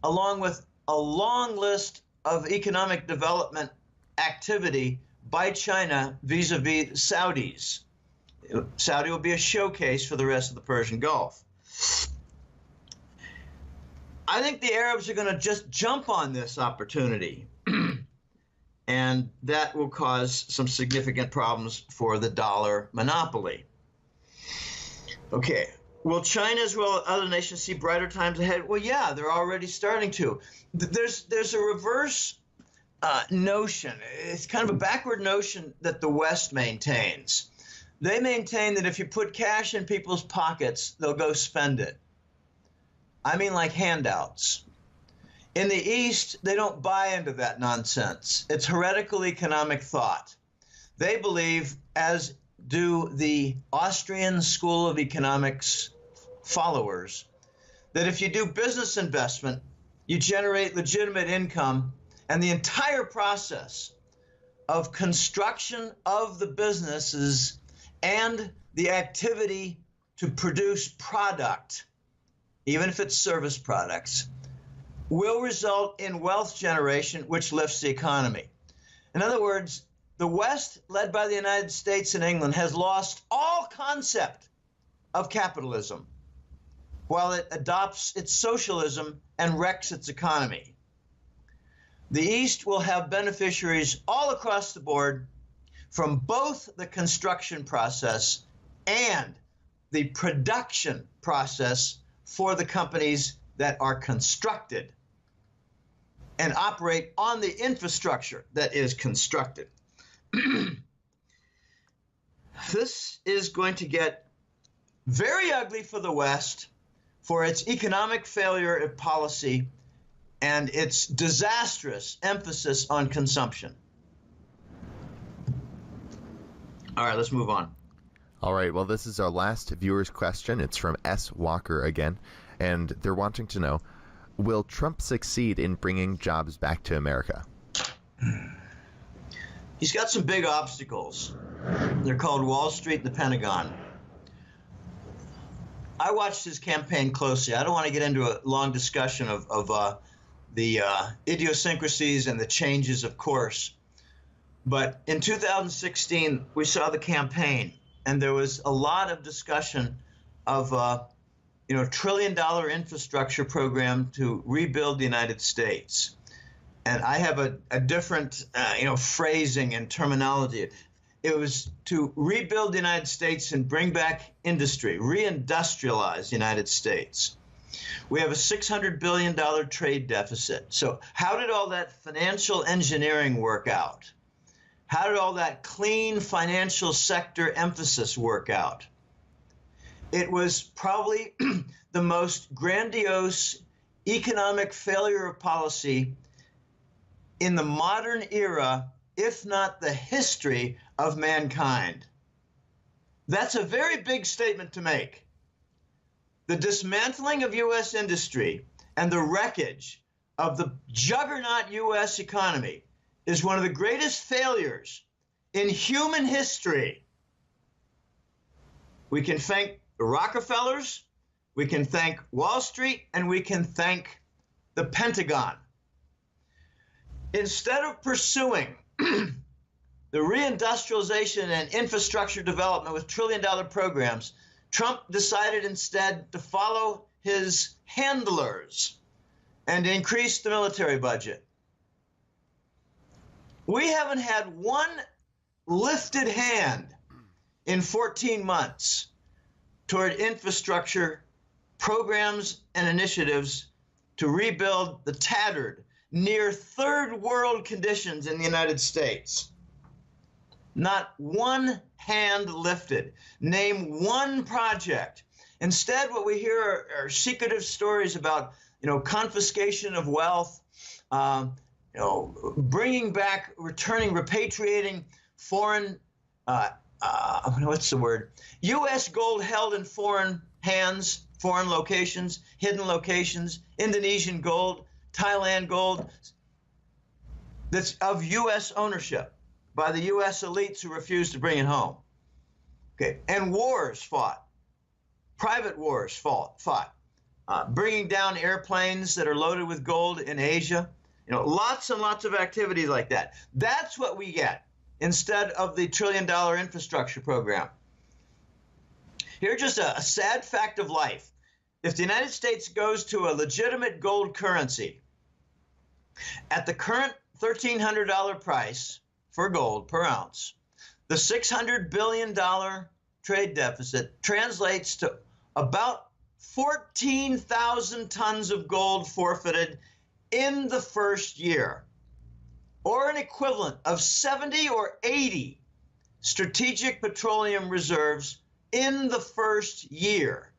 along with a long list of economic development activity by China vis-a-vis Saudis. Saudi will be a showcase for the rest of the Persian Gulf. I think the Arabs are going to just jump on this opportunity, and that will cause some significant problems for the dollar monopoly. Okay, will China as well as other nations see brighter times ahead? Well, yeah, they're already starting to. There's a reverse notion. It's kind of a backward notion that the West maintains. They maintain that if you put cash in people's pockets, they'll go spend it. I mean, like handouts. In the East, they don't buy into that nonsense. It's heretical economic thought. They believe, as do the Austrian School of Economics followers, that if you do business investment, you generate legitimate income, and the entire process of construction of the businesses and the activity to produce product, even if it's service products, will result in wealth generation, which lifts the economy. In other words, the West, led by the United States and England, has lost all concept of capitalism while it adopts its socialism and wrecks its economy. The East will have beneficiaries all across the board from both the construction process and the production process for the companies that are constructed and operate on the infrastructure that is constructed. This is going to get very ugly for the West for its economic failure of policy and its disastrous emphasis on consumption. All right, let's move on. All right, well, this is our last viewer's question. It's from S. Walker again, and they're wanting to know, will Trump succeed in bringing jobs back to America? He's got some big obstacles. They're called Wall Street and the Pentagon. I watched his campaign closely. I don't want to get into a long discussion of the idiosyncrasies and the changes of course. But in 2016, we saw the campaign, and there was a lot of discussion of $1 trillion infrastructure program to rebuild the United States. And I have a different phrasing and terminology. It was to rebuild the United States and bring back industry, reindustrialize the United States. We have a $600 billion trade deficit. So how did all that financial engineering work out? How did all that clean financial sector emphasis work out? It was probably the most grandiose economic failure of policy in the modern era, if not the history of mankind. That's a very big statement to make. The dismantling of U.S. industry and the wreckage of the juggernaut U.S. economy is one of the greatest failures in human history. We can thank the Rockefellers, we can thank Wall Street, and we can thank the Pentagon. Instead of pursuing the the reindustrialization and infrastructure development with trillion-dollar programs, Trump decided instead to follow his handlers and increase the military budget. We haven't had one lifted hand in 14 months toward infrastructure programs and initiatives to rebuild the tattered, near third world conditions in the United States. Not one hand lifted. Name one project. Instead, what we hear are secretive stories about, confiscation of wealth, bringing back, returning, repatriating foreign, U.S. gold held in foreign hands, foreign locations, hidden locations, Indonesian gold, Thailand gold, that's of U.S. ownership by the U.S. elites who refuse to bring it home. Okay, and wars fought, private wars fought, bringing down airplanes that are loaded with gold in Asia. Lots and lots of activities like that. That's what we get instead of the trillion-dollar infrastructure program. Here's just a sad fact of life. If the United States goes to a legitimate gold currency, at the current $1,300 price for gold per ounce, the $600 billion trade deficit translates to about 14,000 tons of gold forfeited in the first year, or an equivalent of 70 or 80 strategic petroleum reserves in the first year.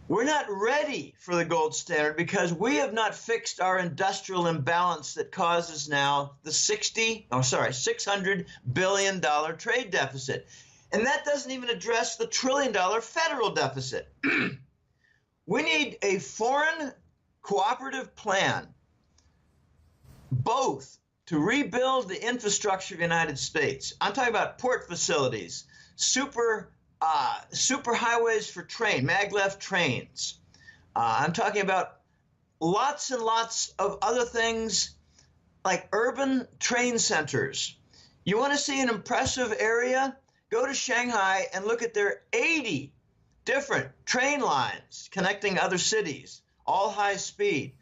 We're not ready for the gold standard because we have not fixed our industrial imbalance that causes now the $600 billion trade deficit. And that doesn't even address the $1 trillion federal deficit. We need a foreign cooperative plan, both to rebuild the infrastructure of the United States. I'm talking about port facilities, super highways for maglev trains. I'm talking about lots and lots of other things like urban train centers. You want to see an impressive area? Go to Shanghai and look at their 80 different train lines connecting other cities, all high speed.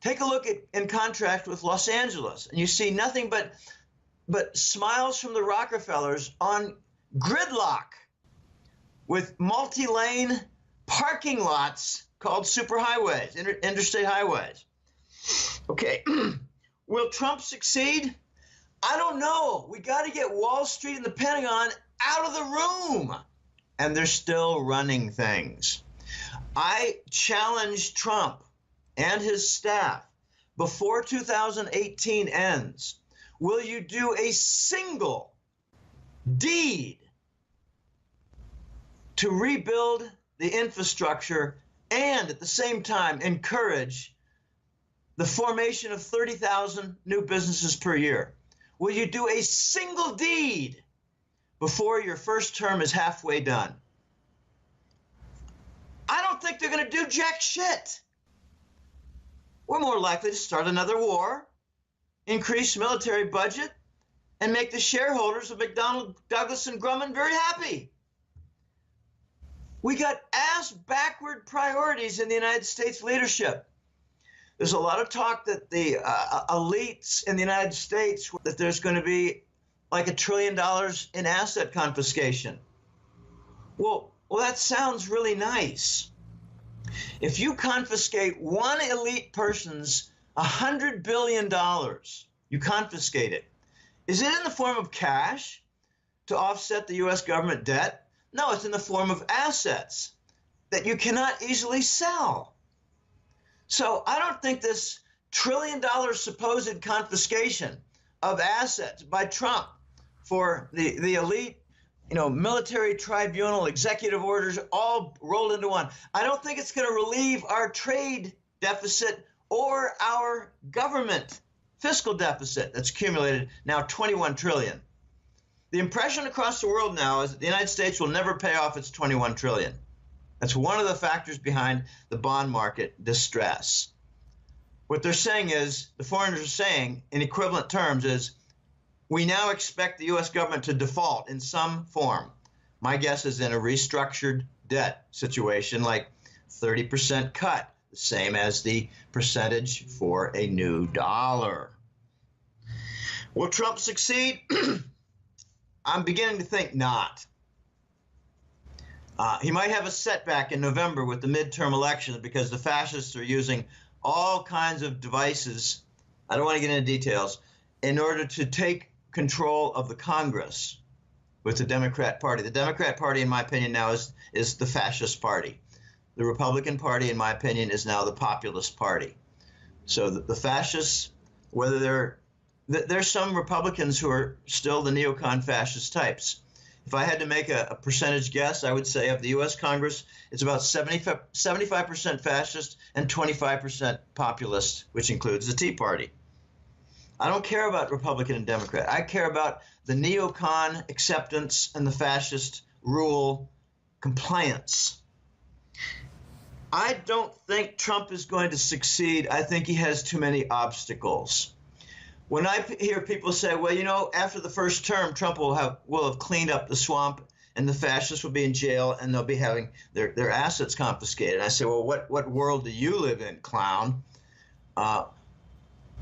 Take a look in contrast with Los Angeles, and you see nothing but smiles from the Rockefellers on gridlock with multi-lane parking lots called superhighways, interstate highways. Okay, will Trump succeed? I don't know. We got to get Wall Street and the Pentagon out of the room, and they're still running things. I challenge Trump and his staff before 2018 ends. Will you do a single deed to rebuild the infrastructure and at the same time encourage the formation of 30,000 new businesses per year? Will you do a single deed before your first term is halfway done? I don't think they're going to do jack shit. We're more likely to start another war, increase military budget, and make the shareholders of McDonnell Douglas and Grumman very happy. We got ass-backward priorities in the United States leadership. There's a lot of talk that the elites in the United States, that there's going to be like $1 trillion in asset confiscation. Well, that sounds really nice. If you confiscate one elite person's $100 billion, you confiscate it. Is it in the form of cash to offset the U.S. government debt? No, it's in the form of assets that you cannot easily sell. So I don't think this $1 trillion supposed confiscation of assets by Trump for the elite, military tribunal, executive orders, all rolled into one. I don't think it's going to relieve our trade deficit or our government fiscal deficit that's accumulated now 21 trillion. The impression across the world now is that the United States will never pay off its 21 trillion. That's one of the factors behind the bond market distress. What they're saying is, the foreigners are saying in equivalent terms is, we now expect the U.S. government to default in some form. My guess is in a restructured debt situation, like 30% cut, the same as the percentage for a new dollar. Will Trump succeed? I'm beginning to think not. He might have a setback in November with the midterm elections because the fascists are using all kinds of devices, I don't want to get into details, in order to take control of the Congress with the Democrat Party. The Democrat Party, in my opinion, now is the fascist party. The Republican Party, in my opinion, is now the populist party. So the fascists, whether there's some Republicans who are still the neocon fascist types. If I had to make a percentage guess, I would say of the U.S. Congress, it's about 75% fascist and 25% populist, which includes the Tea Party. I don't care about Republican and Democrat. I care about the neocon acceptance and the fascist rule compliance. I don't think Trump is going to succeed. I think he has too many obstacles. When I hear people say, well, you know, after the first term, Trump will have cleaned up the swamp and the fascists will be in jail and they'll be having their assets confiscated. I say, well, what world do you live in, clown?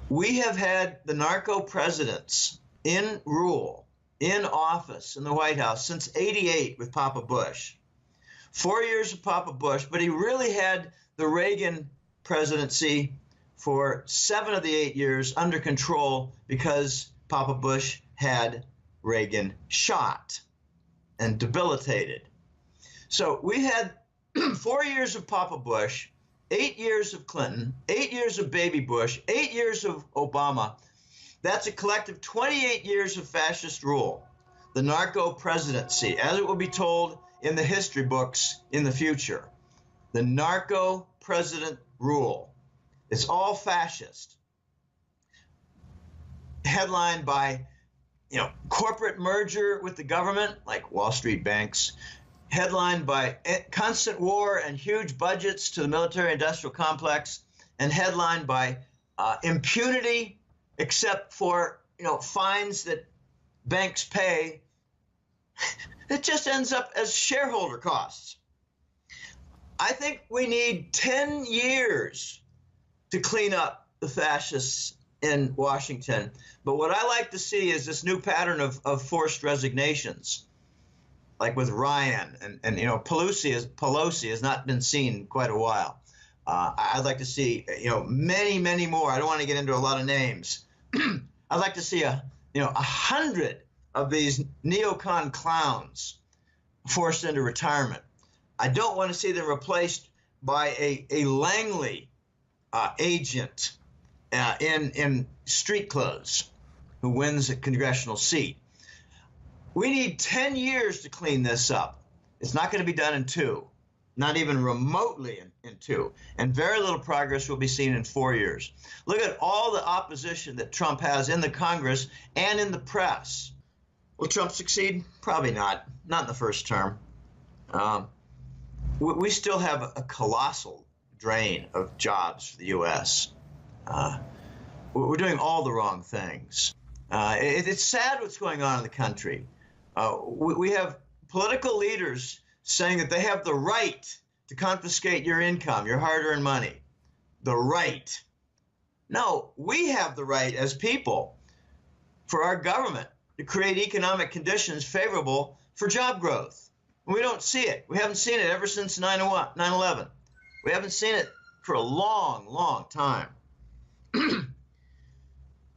We have had the narco presidents in rule, in office, in the White House since '88 with Papa Bush. 4 years of Papa Bush, but he really had the Reagan presidency for 7 of the 8 years under control because Papa Bush had Reagan shot and debilitated. So we had 4 years of Papa Bush, 8 years of Clinton, 8 years of Baby Bush, 8 years of Obama. That's a collective 28 years of fascist rule, the narco presidency, as it will be told in the history books in the future. The narco president rule. It's all fascist. Headlined by, corporate merger with the government, like Wall Street banks. Headlined by constant war and huge budgets to the military-industrial complex. And headlined by impunity, except for, fines that banks pay. It just ends up as shareholder costs. I think we need 10 years to clean up the fascists in Washington. But what I like to see is this new pattern of forced resignations, like with Ryan and Pelosi has not been seen in quite a while. I'd like to see, many, many more. I don't want to get into a lot of names. I'd like to see 100 of these neocon clowns forced into retirement. I don't want to see them replaced by a Langley agent in street clothes who wins a congressional seat. We need 10 years to clean this up. It's not going to be done in 2, not even remotely in 2. And very little progress will be seen in 4 years. Look at all the opposition that Trump has in the Congress and in the press. Will Trump succeed? Probably not. Not in the first term. We still have a colossal drain of jobs for the U.S. We're doing all the wrong things. It's sad what's going on in the country. We have political leaders saying that they have the right to confiscate your income, your hard-earned money. The right. No, we have the right as people for our government to create economic conditions favorable for job growth. We don't see it. We haven't seen it ever since 9/11. We haven't seen it for a long, long time.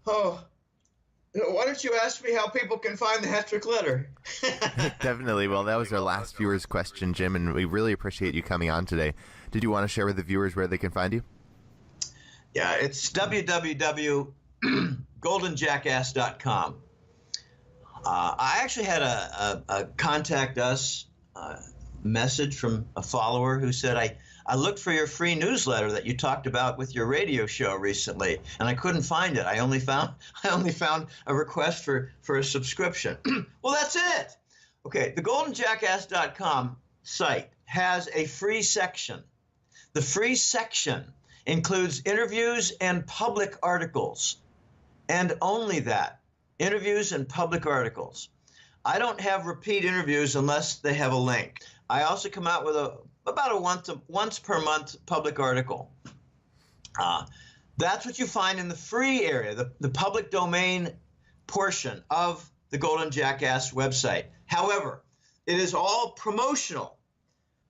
Oh, why don't you ask me how people can find the Hetrick letter? Definitely. Well, that was our last viewer's question, Jim, and we really appreciate you coming on today. Did you want to share with the viewers where they can find you? Yeah, it's www.goldenjackass.com. I actually had a contact us message from a follower who said, I looked for your free newsletter that you talked about with your radio show recently, and I couldn't find it. I only found a request for a subscription. Well, that's it. Okay, the goldenjackass.com site has a free section. The free section includes interviews and public articles, and only that. interviews and public articles. I don't have repeat interviews unless they have a link. I also come out with about a once per month public article. That's what you find in the free area, the public domain portion of the Golden Jackass website. However, it is all promotional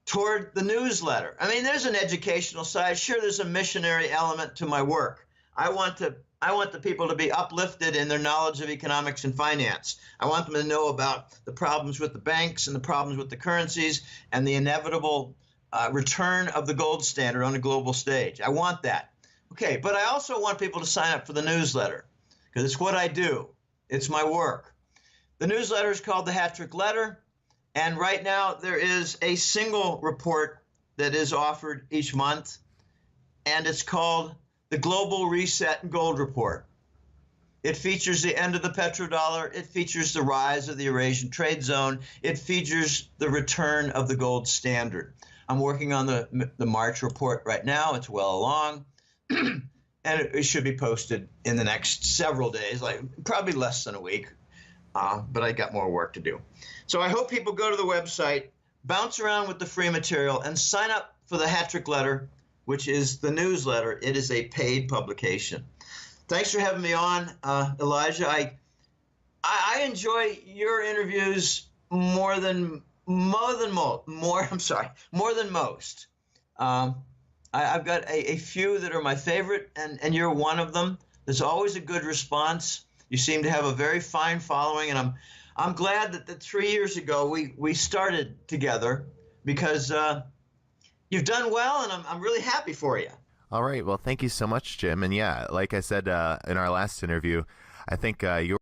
toward the newsletter. I mean, there's an educational side. Sure, there's a missionary element to my work. I want the people to be uplifted in their knowledge of economics and finance. I want them to know about the problems with the banks and the problems with the currencies and the inevitable return of the gold standard on a global stage. I want that. Okay, but I also want people to sign up for the newsletter because it's what I do. It's my work. The newsletter is called the Hat Trick Letter, and right now there is a single report that is offered each month, and it's called the Global Reset Gold Report. It features the end of the petrodollar. It features the rise of the Eurasian trade zone. It features the return of the gold standard. I'm working on the March report right now. It's well along. And it should be posted in the next several days, like probably less than a week. But I got more work to do. So I hope people go to the website, bounce around with the free material, and sign up for the Hat Trick Letter, which is the newsletter. It is a paid publication. Thanks for having me on, Elijah. I enjoy your interviews more than most. I've got a few that are my favorite, and you're one of them. There's always a good response. You seem to have a very fine following, and I'm glad that 3 years ago we started together because you've done well, and I'm really happy for you. All right. Well, thank you so much, Jim. And yeah, like I said in our last interview, I think you're